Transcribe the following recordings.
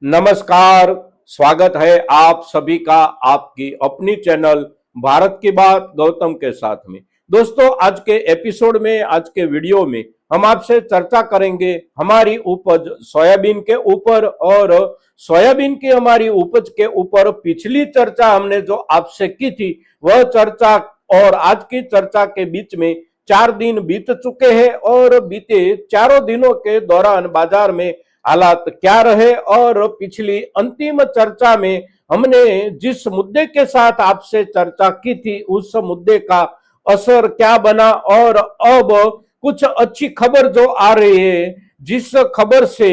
नमस्कार। स्वागत है आप सभी का आपकी अपनी चैनल भारत की बात गौतम के साथ में। दोस्तों, आज के एपिसोड में, आज के वीडियो में हम आपसे चर्चा करेंगे हमारी उपज सोयाबीन के ऊपर। और सोयाबीन की हमारी उपज के ऊपर पिछली चर्चा हमने जो आपसे की थी, वह चर्चा और आज की चर्चा के बीच में 4 दिन बीत चुके हैं और बीते चारों दिनों के दौरान बाजार में हालात क्या रहे और पिछली अंतिम चर्चा में हमने जिस मुद्दे के साथ आपसे चर्चा की थी उस मुद्दे का असर क्या बना और अब कुछ अच्छी खबर जो आ रही है, जिस खबर से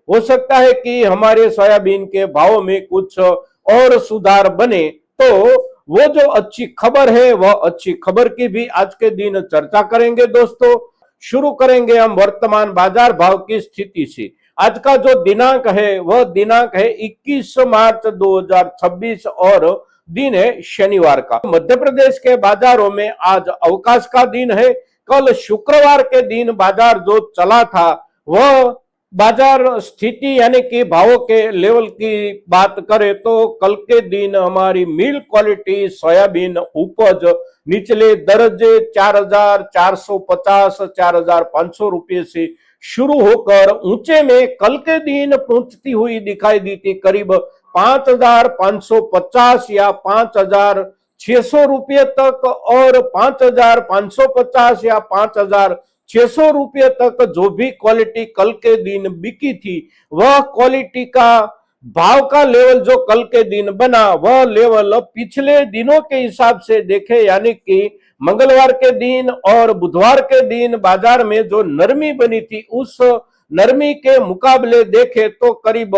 हो सकता है कि हमारे सोयाबीन के भाव में कुछ और सुधार बने। तो वो जो अच्छी खबर है, वह अच्छी खबर की भी आज के दिन चर्चा करेंगे। दोस्तों, शुरू करेंगे हम वर्तमान बाजार भाव की स्थिति से। आज का जो दिनांक है वह दिनांक है 21 मार्च 2026 और दिन है शनिवार का। मध्य प्रदेश के बाजारों में आज अवकाश का दिन है। कल शुक्रवार के दिन बाजार जो चला था वह बाजार स्थिति यानी कि भावों के लेवल की बात करें तो कल के दिन हमारी मिल क्वालिटी सोयाबीन उपज निचले दर्जे 4,450 4,500 रुपये से शुरू होकर ऊंचे में कल के दिन पहुंचती हुई दिखाई दी थी करीब 5,550 या 5,600 रुपये तक। और 5,550 या 5,600 रुपये तक जो भी क्वालिटी कल के दिन बिकी थी, वह क्वालिटी का भाव का लेवल जो कल के दिन बना, वह लेवल पिछले दिनों के हिसाब से देखे यानी कि मंगलवार के दिन और बुधवार के दिन बाजार में जो नरमी बनी थी, उस नरमी के मुकाबले देखे तो करीब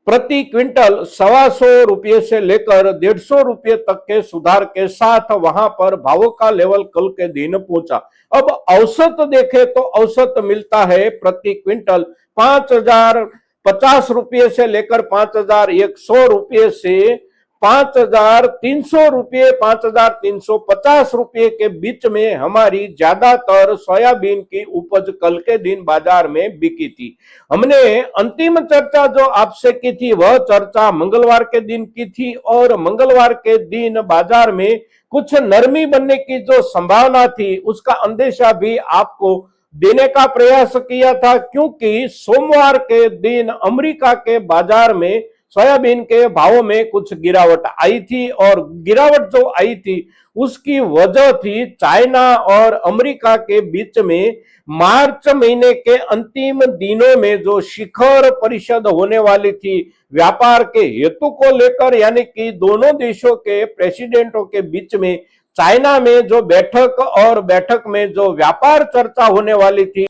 प्रति क्विंटल 125 रुपये से लेकर 150 रुपये तक के सुधार के साथ वहां पर भावों का लेवल कल के दिन पहुंचा। अब औसत देखे तो औसत मिलता है प्रति क्विंटल 5,050 रुपये से लेकर 5,100 रुपये से 5,300 रुपये 5,350 रुपये के बीच में हमारी ज्यादातर सोयाबीन की उपज कल के दिन बाजार में बिकी थी। हमने अंतिम चर्चा जो आपसे की थी वह चर्चा मंगलवार के दिन की थी और मंगलवार के दिन बाजार में कुछ नरमी बनने की जो संभावना थी उसका अंदेशा भी आपको देने का प्रयास किया था, क्योंकि सोमवार के दिन अमेरिका के बाजार में सोयाबीन के भावों में कुछ गिरावट आई थी और गिरावट जो आई थी उसकी वजह थी चाइना और अमेरिका के बीच में मार्च महीने के अंतिम दिनों में जो शिखर परिषद होने वाली थी व्यापार के हेतु को लेकर, यानी कि दोनों देशों के प्रेसिडेंटों के बीच में चाइना में जो बैठक और बैठक में जो व्यापार चर्चा होने वाली थी,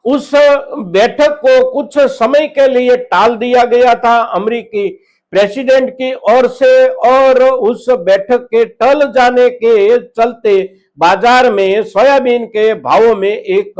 उस बैठक को कुछ समय के लिए टाल दिया गया था अमेरिकी प्रेसिडेंट की ओर से। और उस बैठक के टल जाने के चलते बाजार में सोयाबीन के भावों में एक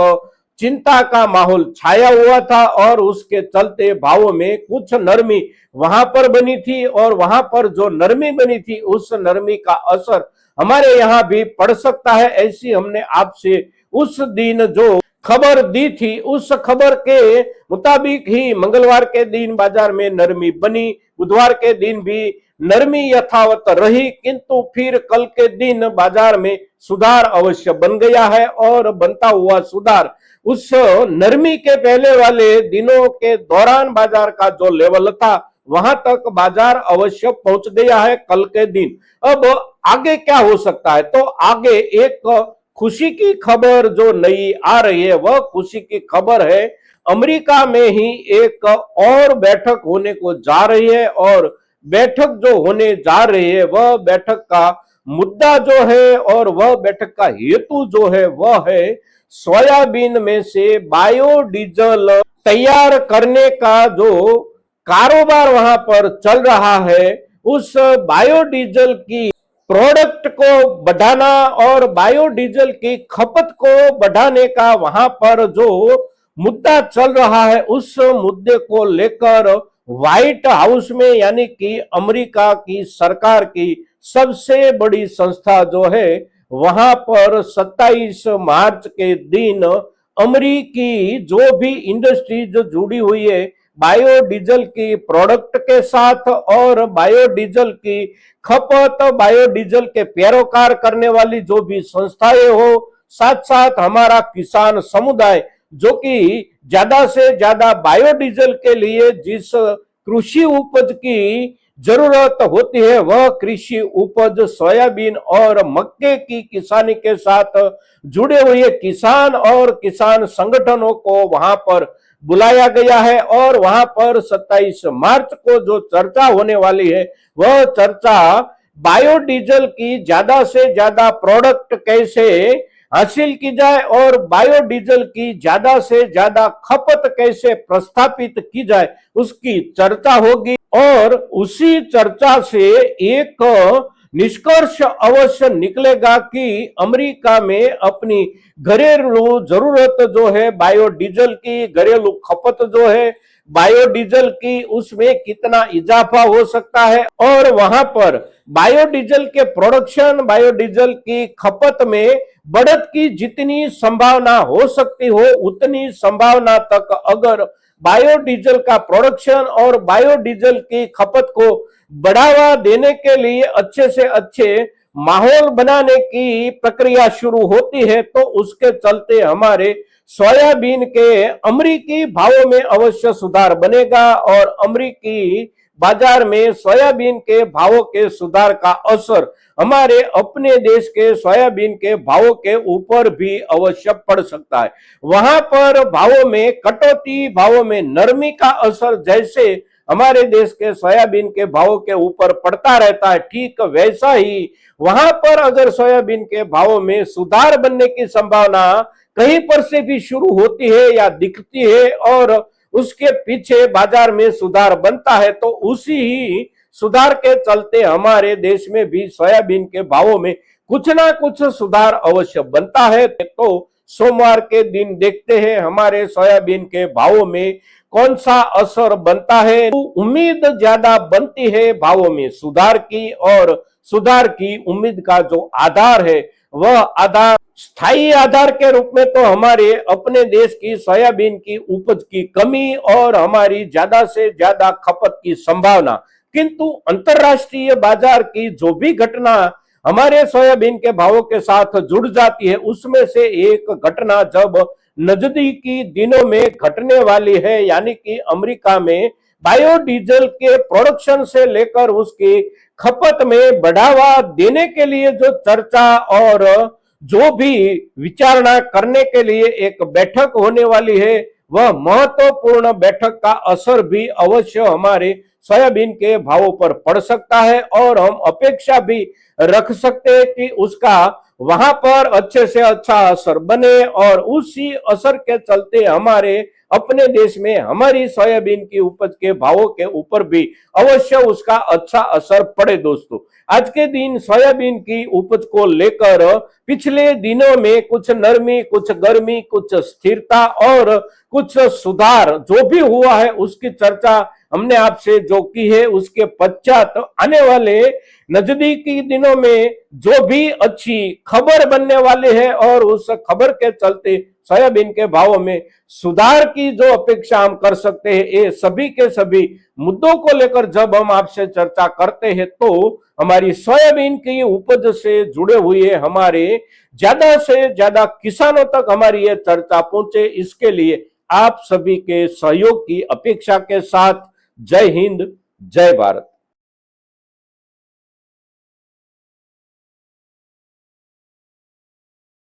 चिंता का माहौल छाया हुआ था और उसके चलते भावों में कुछ नरमी वहां पर बनी थी और वहां पर जो नरमी बनी थी उस नरमी का असर हमारे यहाँ भी पड़ सकता है। ऐसी हमने आपसे उस दिन जो खबर दी थी उस खबर के मुताबिक ही मंगलवार के दिन बाजार में नरमी बनी, बुधवार के दिन भी नरमी यथावत रही, किंतु फिर कल के दिन बाजार में सुधार अवश्य बन गया है और बनता हुआ सुधार उस नरमी के पहले वाले दिनों के दौरान बाजार का जो लेवल था वहां तक बाजार अवश्य पहुंच गया है कल के दिन। अब आगे क्या हो सकता है, तो आगे एक खुशी की खबर जो नई आ रही है वह खुशी की खबर है अमेरिका में ही एक और बैठक होने को जा रही है और बैठक जो होने जा रही है वह बैठक का मुद्दा जो है और वह बैठक का हेतु जो है वह है सोयाबीन में से बायोडीजल तैयार करने का जो कारोबार वहां पर चल रहा है, उस बायोडीजल की प्रोडक्ट को बढ़ाना और बायोडीजल की खपत को बढ़ाने का वहां पर जो मुद्दा चल रहा है, उस मुद्दे को लेकर व्हाइट हाउस में यानी कि अमेरिका की सरकार की सबसे बड़ी संस्था जो है वहां पर 27 मार्च के दिन अमेरिकी जो भी इंडस्ट्री जो जुड़ी हुई है बायोडीजल की प्रोडक्ट के साथ और बायोडीजल की खपत, बायोडीजल के पैरोकार करने वाली जो भी संस्थाएं हो, साथ साथ हमारा किसान समुदाय जो कि ज्यादा से ज्यादा बायोडीजल के लिए जिस कृषि उपज की जरूरत होती है वह कृषि उपज सोयाबीन और मक्के की किसानी के साथ जुड़े हुए किसान और किसान संगठनों को वहां पर बुलाया गया है और वहां पर 27 मार्च को जो चर्चा होने वाली है वह चर्चा बायोडीजल की ज्यादा से ज्यादा प्रोडक्ट कैसे हासिल की जाए और बायोडीजल की ज्यादा से ज्यादा खपत कैसे प्रस्थापित की जाए उसकी चर्चा होगी और उसी चर्चा से एक निष्कर्ष अवश्य निकलेगा कि अमेरिका में अपनी घरेलू जरूरत जो है बायोडीजल की, घरेलू खपत जो है बायोडीजल की, उसमें कितना इजाफा हो सकता है और वहां पर बायोडीजल के प्रोडक्शन, बायोडीजल की खपत में बढ़त की जितनी संभावना हो सकती हो उतनी संभावना तक अगर बायोडीजल का प्रोडक्शन और बायोडीजल की खपत को बढ़ावा देने के लिए अच्छे से अच्छे माहौल बनाने की प्रक्रिया शुरू होती है तो उसके चलते हमारे सोयाबीन के अमेरिकी भावों में अवश्य सुधार बनेगा और अमेरिकी बाजार में सोयाबीन के भावों के सुधार का असर हमारे अपने देश के सोयाबीन के भावों के ऊपर भी अवश्य पड़ सकता है। वहां पर भावों में कटौती, भावों में नरमी का असर जैसे हमारे देश के सोयाबीन के भावों के ऊपर पड़ता रहता है, ठीक वैसा ही वहां पर अगर सोयाबीन के भावों में सुधार बनने की संभावना कहीं पर से भी शुरू होती है या दिखती है और उसके पीछे बाजार में सुधार बनता है तो उसी ही सुधार के चलते हमारे देश में भी सोयाबीन के भावों में कुछ ना कुछ सुधार अवश्य बनता है। तो सोमवार के दिन देखते हैं हमारे सोयाबीन के भावों में कौन सा असर बनता है। तो उम्मीद ज्यादा बनती है भावों में सुधार की और सुधार की उम्मीद का जो आधार है वह आधार स्थायी आधार के रूप में तो हमारे अपने देश की सोयाबीन की उपज की कमी और हमारी ज्यादा से ज्यादा खपत की संभावना, किंतु अंतरराष्ट्रीय बाजार की जो भी घटना हमारे सोयाबीन के भावों के साथ जुड़ जाती है उसमें से एक घटना जब नजदीकी दिनों में घटने वाली है यानी कि अमेरिका में बायोडीजल के प्रोडक्शन से लेकर उसकी खपत में बढ़ावा देने के लिए जो चर्चा और जो भी विचारणा करने के लिए एक बैठक होने वाली है वह महत्वपूर्ण बैठक का असर भी अवश्य हमारे सोयाबीन के भावों पर पड़ सकता है और हम अपेक्षा भी रख सकते हैं कि उसका वहां पर अच्छे से अच्छा असर बने और उसी असर के चलते हमारे अपने देश में हमारी सोयाबीन की उपज के भावों के ऊपर भी अवश्य उसका अच्छा असर पड़े। दोस्तों, आज के दिन सोयाबीन की उपज को लेकर पिछले दिनों में कुछ नरमी, कुछ गर्मी, कुछ स्थिरता और कुछ सुधार जो भी हुआ है उसकी चर्चा हमने आपसे जो की है। उसके पश्चात आने वाले नजदीकी दिनों में जो भी अच्छी खबर बनने वाली है और उस खबर के चलते सोयाबीन के भावों में सुधार की जो अपेक्षा हम कर सकते हैं, ये सभी के सभी मुद्दों को लेकर जब हम आपसे चर्चा करते हैं तो हमारी सोयाबीन की उपज से जुड़े हुए हमारे ज्यादा से ज्यादा किसानों तक हमारी ये चर्चा पहुंचे, इसके लिए आप सभी के सहयोग की अपेक्षा के साथ जय हिंद, जय भारत।